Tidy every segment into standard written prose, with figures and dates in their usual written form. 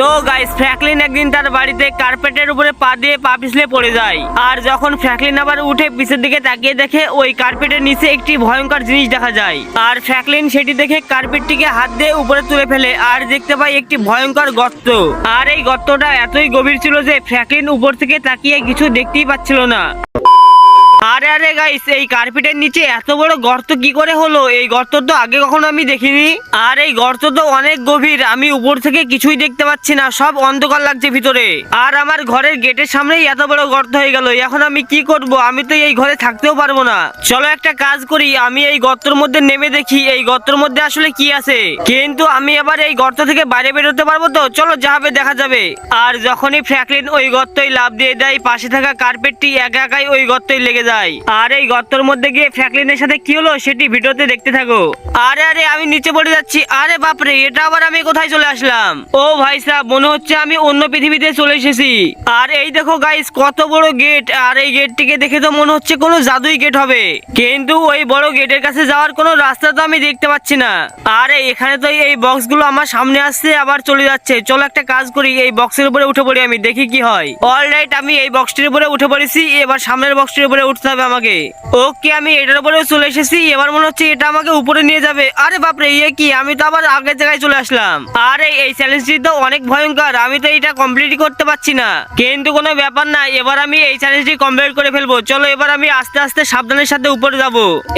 তো guys Franklin একদিন তার বাড়িতে কার্পেটের উপরে পা দিয়ে পা পিছলে পড়ে যায়। আর যখন ফ্র্যাঙ্কলিন আবার উঠে পিছের দিকে তাকিয়ে দেখে ওই কার্পেটের নিচে একটি ভয়ঙ্কর জিনিস দেখা যায়। আর ফ্র্যাঙ্কলিন সেটি দেখে কার্পেটটিকে হাত দিয়ে উপরে তুলে ফেলে আর দেখতে পায় একটি ভয়ঙ্কর গর্ত। আর এই গর্তটা এতই গভীর ছিল যে ফ্র্যাঙ্কলিন উপর থেকে তাকিয়ে কিছু দেখতেই পাচ্ছিল না। আরে আরে গাইস, এই কার্পেটের নিচে এত বড় গর্ত কি করে হলো? এই গর্ত তো আগে কখনো আমি দেখিনি। আর এই গর্ত তো অনেক গভীর, আমি উপর থেকে কিছুই দেখতে পাচ্ছি না, সব অন্ধকার লাগছে ভিতরে। আর আমার ঘরের গেটের সামনেই এত বড় গর্ত হয়ে গেল, এখন আমি কি করব? আমি তো এই ঘরে থাকতেও পারবো না। চলো একটা কাজ করি, আমি এই গর্তের মধ্যে নেমে দেখি এই গর্তের মধ্যে আসলে কি আছে। কিন্তু আমি এবার এই গর্ত থেকে বাইরে বেরোতে পারবো তো? চলো যা হবে দেখা যাবে। আর যখনই ফ্র্যাঙ্কলিন ওই গর্তই লাফ দিয়ে দেয়, পাশে থাকা কার্পেটটি একা একাই ওই গর্তই লেগে যায়। আর এই গর্তের মধ্যে গিয়ে ফ্র্যাঙ্কলিনের সাথে কি হলো সেটি ভিডিওতে দেখতে থাকো। আরে আরে আমি নিচে পড়ে যাচ্ছি। আরে বাপরে, এটা আবার আমি কোথায় চলে আসলাম? ও ভাই সাহেব, মনে হচ্ছে আমি অন্য পৃথিবীতে চলে এসেছি। আর এই দেখো গাইস, কত বড় গেট। আর এই গেটটিকে দেখে তো মনে হচ্ছে কোনো জাদুই গেট হবে, কিন্তু ওই বড় গেটের কাছে যাওয়ার কোনো রাস্তা তো আমি দেখতে পাচ্ছি না। আরে এখানে তো এই বক্সগুলো আমার সামনে আসছে আবার চলে যাচ্ছে। চলো একটা কাজ করি, এই বক্সের উপরে উঠে পড়ি, আমি দেখি কি হয়। অলরাইট, আমি এই বক্সটির উপরে উঠে পড়েছি, এবার সামনের বক্সটির উপরে উঠতে হবে আমাকে। ওকে, আমি এটার উপরে চলে এসেছি, এবার মনে হচ্ছে এটা আমাকে উপরে নিয়ে যাবে। আরে বাপরে, ইয়ে কি, আমি তো আবার আগের জায়গায় চলে আসলাম। আরে এই চ্যালেঞ্জটি তো অনেক ভয়ঙ্কর, আমি তো এটা কমপ্লিট করতে পারছি না, কিন্তু কোনো ব্যাপার না, এবার আমি এই চ্যালেঞ্জটি কমপ্লিট করে ফেলবো। চলো এবার আমি আস্তে আস্তে সাবধানের সাথে উপরে যাব।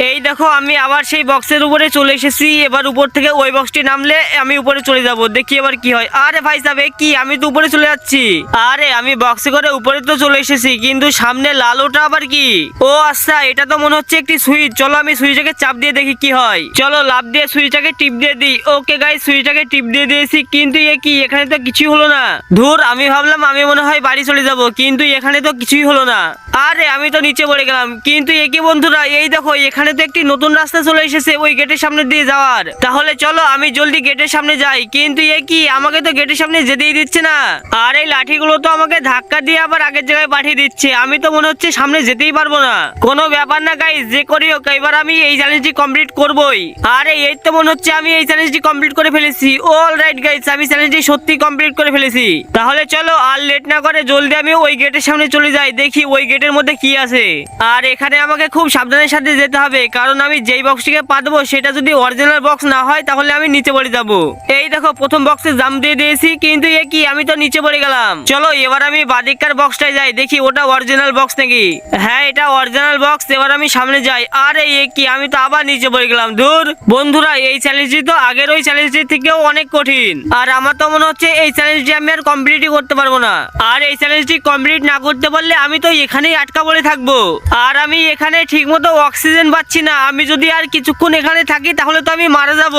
এই দেখো আমি আবার সেই বক্সের উপরে চলে এসেছি, এবার উপর থেকে ওই বক্সটি নামলে আমি উপরে চলে যাব, দেখি এবার কি হয়। আরে ভাই সাহেব, কি, আমি তো উপরে চলে যাচ্ছি। আরে আমি বক্সে করে উপরে তো চলে এসেছি, কিন্তু সামনে লালুটা আবার কি? ও আচ্ছা, এটা তো মনে হচ্ছে একটি সুইচ। চলো আমি সুইচটাকে চাপ দিয়ে দেখি কি হয়। চলো লাভ দিয়ে সুইচটাকে টিপ দিয়ে দিই। ওকে গাইস, সুইচটাকে টিপ দিয়ে দিয়েছি, কিন্তু এ কি, এখানে তো কিছুই হলো না। ধুর, আমি ভাবলাম আমি মনে হয় বাড়ি চলে যাব, কিন্তু এখানে তো কিছুই হলো না। আরে আমি তো নিচে পড়ে গেলাম। কিন্তু এ কি বন্ধুরা, এই দেখো এখানে তো একটি নতুন রাস্তা চলে এসেছে ওই গেটের সামনে দিয়ে যাওয়ার। তাহলে চলো আমি জলদি গেটের সামনে যাই। কিন্তু এ কি, আমাকে তো গেটের সামনে যেতেই দিচ্ছে না। আর এই লাঠিগুলো তো আমাকে ধাক্কা দিয়ে আবার আগের জায়গায় পাঠিয়ে দিচ্ছে, আমি তো মনে হচ্ছে সামনে যেতেই পারবো না। কোনো ব্যাপার না গাইস, যে করি হোক এবার আমি এই চ্যালেঞ্জটি কমপ্লিট করবই। আরে এই তো মনে হচ্ছে আমি এই চ্যালেঞ্জটি কমপ্লিট করে ফেলেছি। অলরাইট গাইস, আমি চ্যালেঞ্জটি সত্যি কমপ্লিট করে ফেলেছি। তাহলে চলো আর লেট না করে জলদি আমি ওই গেটের সামনে চলে যাই, দেখি ওই গেটের মধ্যে কি আছে। আর এখানে আমাকে খুব সাবধানের সাথে যেতে হবে, কারণ আমি যেই বক্সটিকে পা দেবো সেটা যদি অরিজিনাল বক্স না হয় তাহলে আমি নিচে পড়ে যাব। এই দেখো প্রথম বক্সে জাম্প দিয়ে দিয়েছি, কিন্তু এ কি, আমি তো নিচে পড়ে গেলাম। চলো এবার আমি বাদিককার বক্সটায় যাই, দেখি ওটা অরিজিনাল বক্স নাকি। হ্যাঁ, এটা অরিজিনাল বক্স। এবার আমি সামনে যাই। আরে এ কি, আমি তো আবার নিচে পড়ে গেলাম। ধুর বন্ধুরা, এই চ্যালেঞ্জটি তো আগের ওই চ্যালেঞ্জটির থেকেও অনেক কঠিন। আর আমার তো মনে হচ্ছে এই চ্যালেঞ্জটি আমি আর কমপ্লিটই করতে পারবো না। আর এই চ্যালেঞ্জটি কমপ্লিট না করতে পারলে আমি তো এখানেই আটকা পড়ে থাকবো। আর আমি এখানে ঠিকমতো অক্সিজেন পাচ্ছি না, আমি যদি আর কিছুক্ষণ এখানে থাকি তাহলে তো আমি মারা যাব।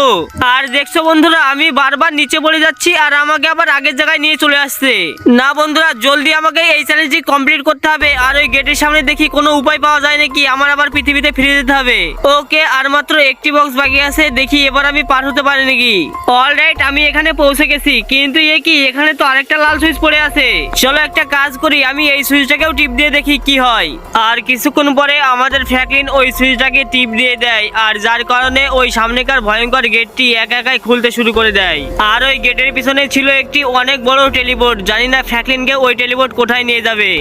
আর দেখছো বন্ধুরা, আমি বারবার নিচে পড়ে যাচ্ছি আর আমাকে আবার আগের জায়গায় নিয়ে চলে আসছে। না বন্ধুরা, জলদি আমাকে এই চ্যালেঞ্জটি কমপ্লিট করতে হবে। আর ওই গেটের সামনে দেখি কোনো উপায় পাওয়া যায় নাকি, আমার আবার পৃথিবীতে ফিরে যেতে হবে। ওকে, আর মাত্র একটি বক্স বাকি আছে, দেখি এবার আমি পার হতে পারি নাকি। অলরাইট, আমি এখানে পৌঁছে গেছি, কিন্তু এ কি, এখানে তো আরেকটা লাল সুইচ পড়ে আছে। চলো একটা কাজ করি, আমি এই সুইচটাকেও টিপ দিয়ে দেখি কি হয়। আর কিছুক্ষণ পরে আমাদের ফ্র্যাঙ্কলিন ওই সুইচটাকে টিপ দিয়ে দেয়, আর যার কারণে ওই সামনেকার ভয়ঙ্কর গেটটি একা একাই খুলতে শুরু করে দেয়। আর ওই গেটের পিছনে ছিল একটি অনেক বড় টেলিপোর্ট, জানি না ফ্র্যাঙ্কলিনকে ওই টেলিপোর্ট কোথায় নিয়ে যাবে।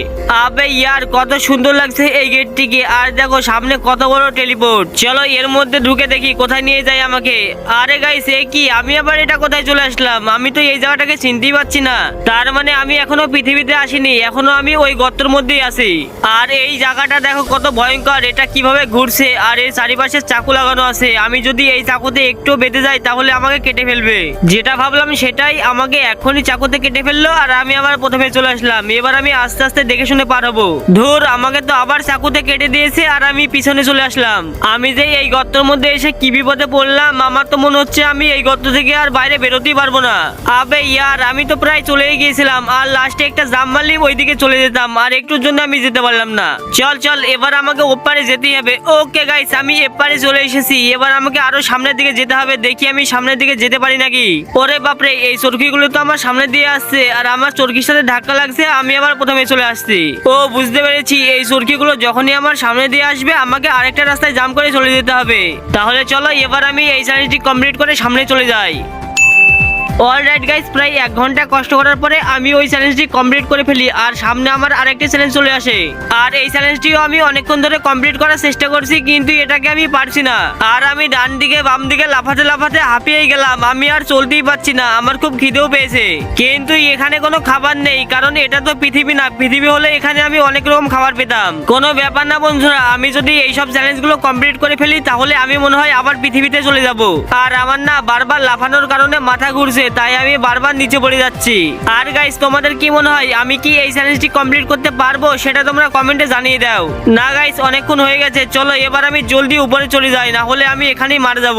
আবে ইয়ার, কত সুন্দর লাগছে এই গেটটিকে। আর দেখো সামনে কত বড় টেলিপোর্ট। চলো এর মধ্যে ঢুকে দেখি কোথায় নিয়ে যায় আমাকে। আরে গাইস, এ কি, আমি আবার এটা কোথায় চলে আসলাম? আমি তো এই জায়গাটাকে চিনতেই পারছি না। তার মানে আমি এখনো পৃথিবীতে আসিনি, এখনো আমি ওই গর্তের মধ্যেই আছি। আর এই জায়গাটা দেখো কত ভয়ঙ্কর, এটা কিভাবে ঘুরছে। আর এর চারিপাশে চাকু লাগানো আছে, আমি যদি এই চাকুতে একটু বেঁধে যাই তাহলে আমাকে কেটে ফেলবে। যেটা ভাবলাম সেটাই, আমাকে এখনই চাকুতে কেটে ফেললো আর আমি আবার প্রথমে চলে আসলাম। এবার আমি আস্তে আস্তে দেখে শুনে পার হবো। ধুর, আমাকে তো আবার চাকুতে কেটে দিয়েছে আর আমি পিছনে চলে আসলাম। আমি যে এই গর্তের মধ্যে এসে কি বিপদে পড়লাম, আমার তো মনে হচ্ছে আমি এই গর্ত থেকে আর বাইরে বেরোতেই পারবো না। আবে ইয়ার, আমি তো প্রায় চলেই গিয়েছিলাম, আর লাস্টে একটা জাম মারলি ওইদিকে চলে যেতাম, আর একটুর জন্য আমি যেতে পারলাম না। চল চল, এবার আমাকে ওপারে যেতেই হবে। ওকে গাইস, আমি এপারে চলে এসেছি, এবার আমাকে আরো সামনের দিকে যেতে হবে, দেখি আমি সামনের দিকে যেতে পারি নাকি। ওরে বাপরে, এই চরকিগুলো তো আমার সামনে দিয়ে আসছে আর আমার চরকির সাথে ধাক্কা লাগছে, আমি আবার প্রথমে চলে আসছি। ও বুঝতে পেরেছি, এই চরকিগুলো যখনই আমার সামনে দিয়ে আসবে আমাকে আরেকটা রাস্তায় জাম্প করে চলে যেতে হবে। তাহলে চলো এবার আমি এই চ্যালেঞ্জটি কমপ্লিট করে সামনে চলে যাই। অলরাইট গাইস, প্রায় 1 ঘন্টা কষ্ট করার পরে আমি ওই চ্যালেঞ্জটি কমপ্লিট করে ফেলি আর সামনে আমার আরেকটি চ্যালেঞ্জ চলে আসে। আর এই চ্যালেঞ্জটিও আমি অনেকক্ষণ ধরে কমপ্লিট করার চেষ্টা করছি, কিন্তু এটাকে আমি পারছি না। আর আমি ডান দিকে বাম দিকে লাফাতে লাফাতে হাঁপিয়ে গেলাম, আমি আর চলতেই পারছি না। আমার খুব খিদেও পেয়েছে, কিন্তু এখানে কোনো খাবার নেই, কারণ এটা তো পৃথিবী না। পৃথিবী হলে এখানে আমি অনেক রকম খাবার পেতাম। কোনো ব্যাপার না বন্ধুরা, আমি যদি এইসব চ্যালেঞ্জগুলো কমপ্লিট করে ফেলি তাহলে আমি মনে হয় আবার পৃথিবীতে চলে যাব। আর আমার না বারবার লাফানোর কারণে মাথা ঘুরছে, তাই আমি বারবার নিচে পড়ে যাচ্ছি। আর গাইস, তোমাদের কি মনে হয় আমি কি এই চ্যালেঞ্জটি কমপ্লিট করতে পারবো? সেটা তোমরা কমেন্টে জানিয়ে দাও। না গাইস, অনেকক্ষণ হয়ে গেছে, চলো এবার আমি জলদি উপরে চলে যাই, না হলে আমি এখানেই মারা যাব।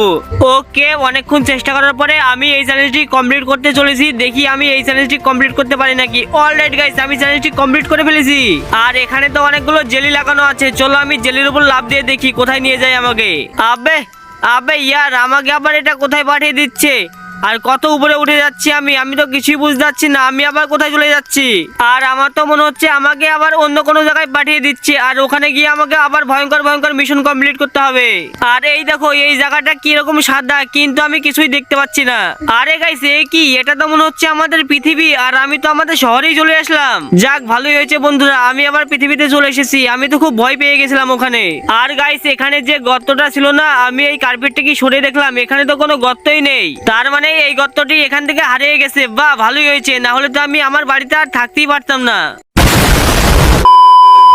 ওকে, অনেকক্ষণ চেষ্টা করার পরে আমি এই চ্যালেঞ্জটি কমপ্লিট করতে চলেছি। দেখি আমি এই চ্যালেঞ্জটি কমপ্লিট করতে পারি নাকি। অলরাইট গাইস, আমি চ্যালেঞ্জটি কমপ্লিট করে ফেলেছি। আর এখানে তো অনেকগুলো জেলি লাগানো আছে, চলো আমি জেলির উপর লাফ দিয়ে দেখি কোথায় নিয়ে যায় আমাকে। আবে আবে ইয়ার, আমাকে আবার এটা কোথায় পাঠিয়ে দিচ্ছে? আর কত উপরে উঠে যাচ্ছি আমি তো কিছুই বুঝতে পারছি না, আমি আবার কোথায় চলে যাচ্ছি। আর আমার তো মনে হচ্ছে আমাকে আবার অন্য কোনো জায়গায় পাঠিয়ে দিচ্ছে, আর ওখানে গিয়ে আমাকে আবার ভয়ঙ্কর ভয়ঙ্কর মিশন কমপ্লিট করতে হবে। আর এই দেখো, এই জায়গাটা কিরকম সাদা, কিন্তু আমি কিছুই দেখতে পাচ্ছি না। আরে গাইস, এ কি? এটা তো মনে হচ্ছে আমাদের পৃথিবী, আর আমি তো আমাদের শহরেই চলে আসলাম। যাক, ভালোই হয়েছে বন্ধুরা, আমি আবার পৃথিবীতে চলে এসেছি। আমি তো খুব ভয় পেয়ে গেছিলাম ওখানে। আর গাইস, এখানে যে গর্তটা ছিল না, আমি এই কার্পেটটা কি সরে দেখলাম, এখানে তো কোনো গর্তই নেই। তার মানে এই গর্তটি এখান থেকে হারিয়ে গেছে। বাহ, ভালোই হয়েছে, না হলে তো আমি আমার বাড়িতে আর থাকতেই পারতাম না।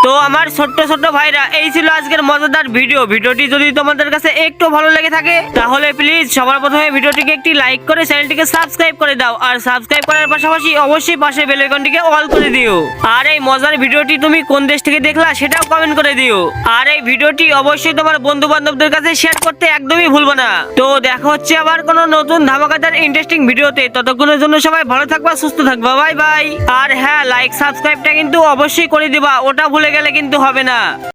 তো আমার ছোট্ট ছোট্ট ভাইরা, এই ছিল আজকের মজাদার ভিডিওটি যদি তোমাদের কাছে একটু ভালো লেগে থাকে তাহলে প্লিজ সবার প্রথমে ভিডিওটিকে একটি লাইক করে চ্যানেলটিকে সাবস্ক্রাইব করে দাও। আর সাবস্ক্রাইব করার পাশাপাশি অবশ্যই পাশে বেল আইকনটিকে অল করে দিও। আর এই মজার ভিডিওটি তুমি কোন দেশ থেকে দেখলা সেটাও কমেন্ট করে দিও। আর এই ভিডিওটি অবশ্যই তোমার বন্ধু বান্ধবদের কাছে শেয়ার করতে একদমই ভুলবে না। তো দেখা হচ্ছে আবার কোনো নতুন ধামাকাদার ইন্টারেস্টিং ভিডিওতে। ততক্ষণের জন্য সবাই ভালো থাকবা, সুস্থ থাকবা, বাই বাই। আর হ্যাঁ, লাইক সাবস্ক্রাইবটা কিন্তু অবশ্যই করে দিবা, ওটা ভুলে গেলে কিন্তু হবে না।